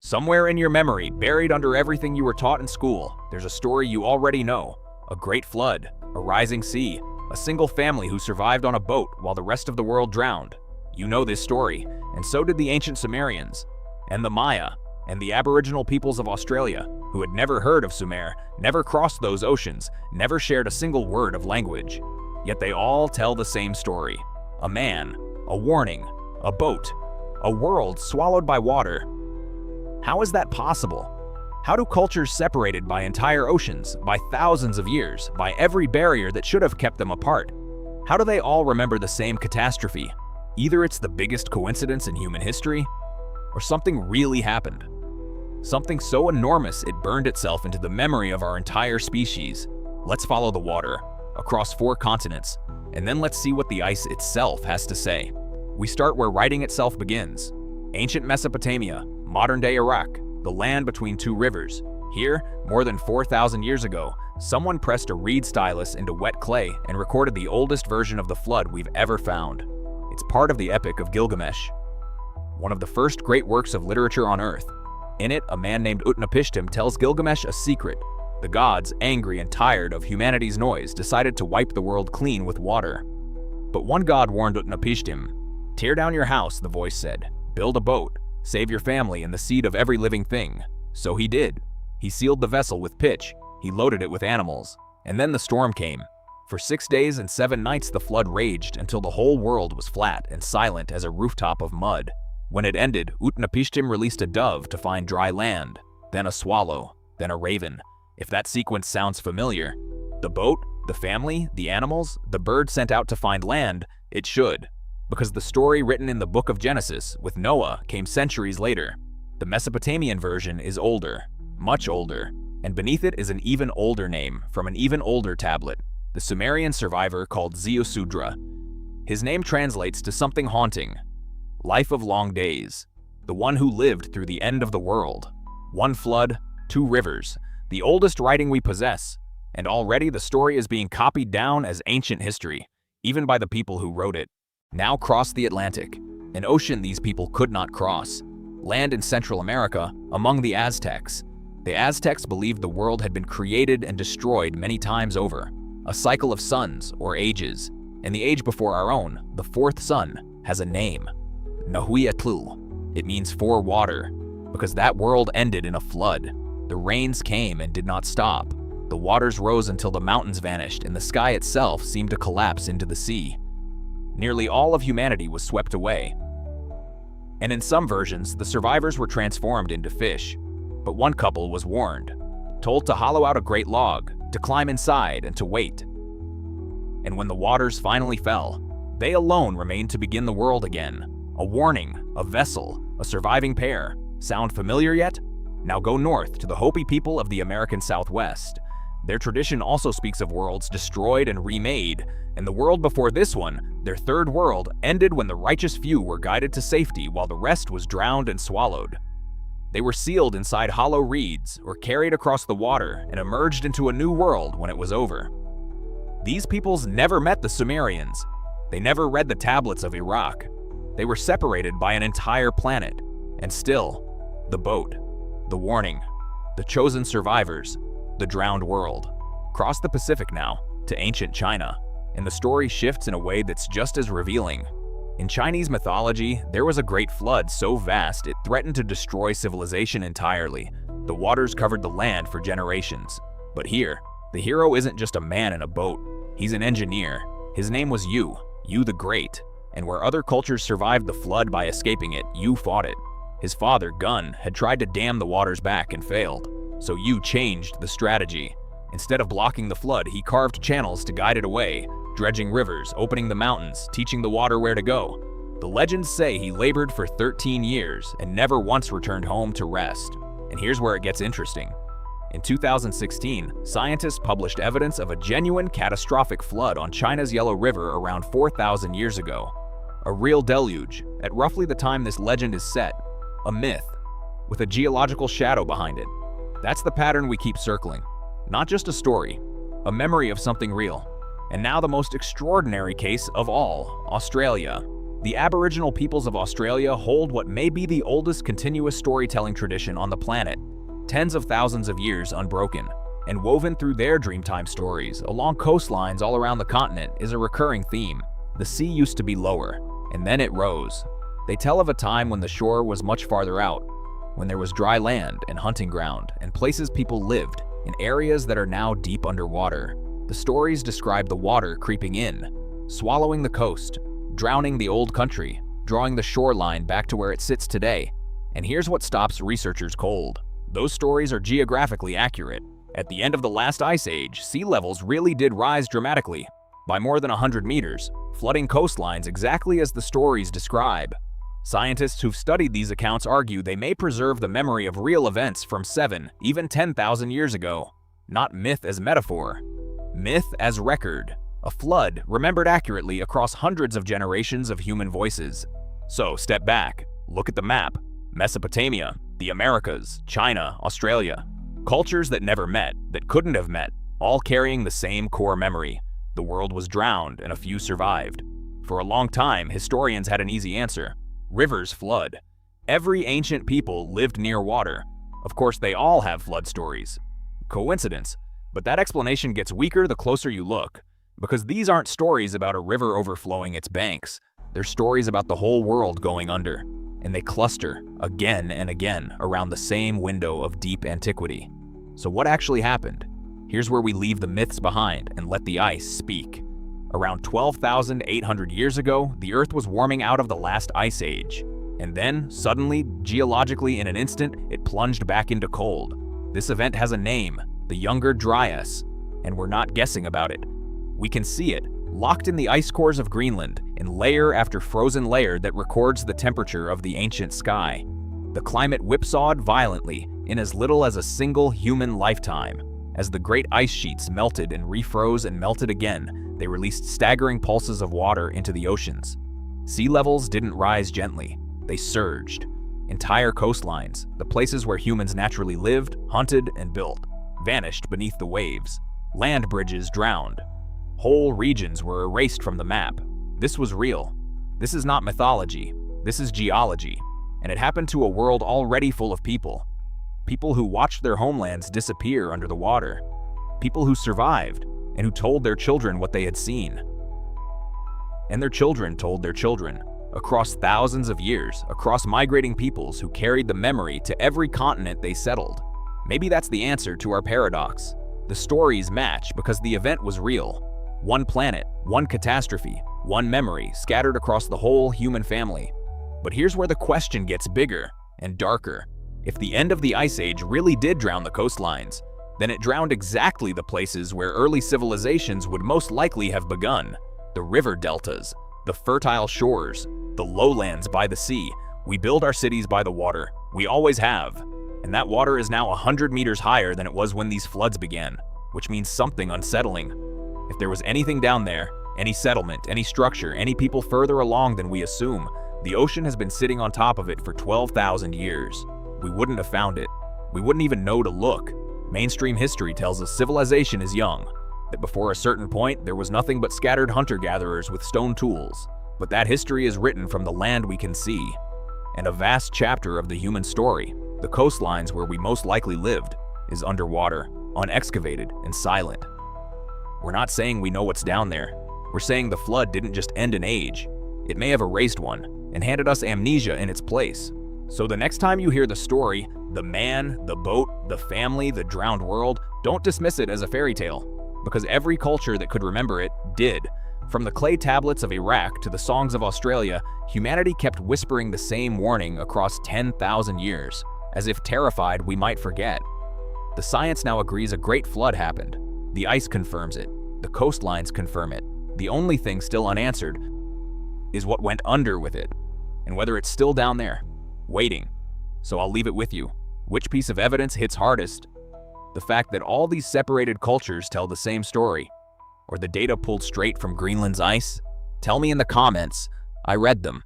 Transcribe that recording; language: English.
Somewhere in your memory, buried under everything you were taught in school, there's a story you already know. A great flood, a rising sea, a single family who survived on a boat while the rest of the world drowned. You know this story, and so did the ancient Sumerians, and the Maya, and the Aboriginal peoples of Australia, who had never heard of Sumer, never crossed those oceans, never shared a single word of language. Yet they all tell the same story. A man, a warning, a boat, a world swallowed by water. How is that possible? How do cultures separated by entire oceans, by thousands of years, by every barrier that should have kept them apart, how do they all remember the same catastrophe? Either it's the biggest coincidence in human history, or something really happened. Something so enormous it burned itself into the memory of our entire species. Let's follow the water, across 4 continents, and then let's see what the ice itself has to say. We start where writing itself begins. Ancient Mesopotamia, modern-day Iraq, the land between 2 rivers. Here, more than 4,000 years ago, someone pressed a reed stylus into wet clay and recorded the oldest version of the flood we've ever found. It's part of the Epic of Gilgamesh, one of the first great works of literature on Earth. In it, a man named Utnapishtim tells Gilgamesh a secret. The gods, angry and tired of humanity's noise, decided to wipe the world clean with water. But one god warned Utnapishtim. "Tear down your house," the voice said. "Build a boat. Save your family and the seed of every living thing." So he did. He sealed the vessel with pitch. He loaded it with animals. And then the storm came. For 6 days and 7 nights the flood raged until the whole world was flat and silent as a rooftop of mud. When it ended, Utnapishtim released a dove to find dry land, then a swallow, then a raven. If that sequence sounds familiar, the boat, the family, the animals, the bird sent out to find land, it should. Because the story written in the book of Genesis with Noah came centuries later. The Mesopotamian version is older, much older, and beneath it is an even older name from an even older tablet, the Sumerian survivor called Ziusudra. His name translates to something haunting. Life of long days, the one who lived through the end of the world. 1 flood, 2 rivers, the oldest writing we possess, and already the story is being copied down as ancient history, even by the people who wrote it. Now cross the Atlantic, an ocean these people could not cross. Land in Central America, among the Aztecs. The Aztecs believed the world had been created and destroyed many times over, a cycle of suns or ages, and the age before our own, the 4th sun, has a name. Nahuatl. It means 4 water, because that world ended in a flood. The rains came and did not stop. The waters rose until the mountains vanished and the sky itself seemed to collapse into the sea. Nearly all of humanity was swept away. And in some versions, the survivors were transformed into fish. But one couple was warned, told to hollow out a great log, to climb inside and to wait. And when the waters finally fell, they alone remained to begin the world again. A warning, a vessel, a surviving pair. Sound familiar yet? Now go north to the Hopi people of the American Southwest. Their tradition also speaks of worlds destroyed and remade, and the world before this one, their 3rd world, ended when the righteous few were guided to safety while the rest was drowned and swallowed. They were sealed inside hollow reeds or carried across the water and emerged into a new world when it was over. These peoples never met the Sumerians. They never read the tablets of Iraq. They were separated by an entire planet, and still, the boat, the warning, the chosen survivors, the drowned world. Cross the Pacific now, to ancient China, and the story shifts in a way that's just as revealing. In Chinese mythology, there was a great flood so vast it threatened to destroy civilization entirely. The waters covered the land for generations. But here, the hero isn't just a man in a boat. He's an engineer. His name was Yu the Great. And where other cultures survived the flood by escaping it, Yu fought it. His father, Gun, had tried to dam the waters back and failed. So Yu changed the strategy. Instead of blocking the flood, he carved channels to guide it away, dredging rivers, opening the mountains, teaching the water where to go. The legends say he labored for 13 years and never once returned home to rest. And here's where it gets interesting. In 2016, scientists published evidence of a genuine catastrophic flood on China's Yellow River around 4,000 years ago. A real deluge, at roughly the time this legend is set. A myth, with a geological shadow behind it. That's the pattern we keep circling. Not just a story, a memory of something real. And now the most extraordinary case of all, Australia. The Aboriginal peoples of Australia hold what may be the oldest continuous storytelling tradition on the planet, tens of thousands of years unbroken. And woven through their Dreamtime stories, along coastlines all around the continent, is a recurring theme. The sea used to be lower, and then it rose. They tell of a time when the shore was much farther out, when there was dry land and hunting ground, and places people lived, in areas that are now deep underwater. The stories describe the water creeping in, swallowing the coast, drowning the old country, drawing the shoreline back to where it sits today. And here's what stops researchers cold. Those stories are geographically accurate. At the end of the last ice age, sea levels really did rise dramatically, by more than 100 meters, flooding coastlines exactly as the stories describe. Scientists who've studied these accounts argue they may preserve the memory of real events from 7, even 10,000 years ago. Not myth as metaphor, myth as record. A flood remembered accurately across hundreds of generations of human voices. So step back, look at the map. Mesopotamia, the Americas, China, Australia. Cultures that never met, that couldn't have met, all carrying the same core memory. The world was drowned and a few survived. For a long time, historians had an easy answer. Rivers flood. Every ancient people lived near water. Of course, they all have flood stories. Coincidence? But that explanation gets weaker the closer you look. Because these aren't stories about a river overflowing its banks. They're stories about the whole world going under. And they cluster, again and again, around the same window of deep antiquity. So what actually happened? Here's where we leave the myths behind and let the ice speak. Around 12,800 years ago, the Earth was warming out of the last ice age. And then, suddenly, geologically in an instant, it plunged back into cold. This event has a name, the Younger Dryas, and we're not guessing about it. We can see it, locked in the ice cores of Greenland, in layer after frozen layer that records the temperature of the ancient sky. The climate whipsawed violently in as little as a single human lifetime. As the great ice sheets melted and refroze and melted again, they released staggering pulses of water into the oceans. Sea levels didn't rise gently, they surged. Entire coastlines, the places where humans naturally lived, hunted, and built, vanished beneath the waves. Land bridges drowned. Whole regions were erased from the map. This was real. This is not mythology. This is geology. And it happened to a world already full of people. People who watched their homelands disappear under the water. People who survived and who told their children what they had seen. And their children told their children. Across thousands of years, across migrating peoples who carried the memory to every continent they settled. Maybe that's the answer to our paradox. The stories match because the event was real. One planet, one catastrophe, one memory scattered across the whole human family. But here's where the question gets bigger and darker. If the end of the Ice Age really did drown the coastlines, then it drowned exactly the places where early civilizations would most likely have begun. The river deltas, the fertile shores, the lowlands by the sea. We build our cities by the water. We always have. And that water is now 100 meters higher than it was when these floods began, which means something unsettling. If there was anything down there, any settlement, any structure, any people further along than we assume, the ocean has been sitting on top of it for 12,000 years. We wouldn't have found it. We wouldn't even know to look. Mainstream history tells us civilization is young, that before a certain point there was nothing but scattered hunter-gatherers with stone tools. But that history is written from the land we can see. And a vast chapter of the human story, the coastlines where we most likely lived, is underwater, unexcavated, and silent. We're not saying we know what's down there. We're saying the flood didn't just end an age. It may have erased one and handed us amnesia in its place. So the next time you hear the story, the man, the boat, the family, the drowned world, don't dismiss it as a fairy tale. Because every culture that could remember it did. From the clay tablets of Iraq to the songs of Australia, humanity kept whispering the same warning across 10,000 years, as if terrified we might forget. The science now agrees a great flood happened. The ice confirms it. The coastlines confirm it. The only thing still unanswered is what went under with it, and whether it's still down there, waiting. So I'll leave it with you. Which piece of evidence hits hardest? The fact that all these separated cultures tell the same story, or the data pulled straight from Greenland's ice? Tell me in the comments. I read them.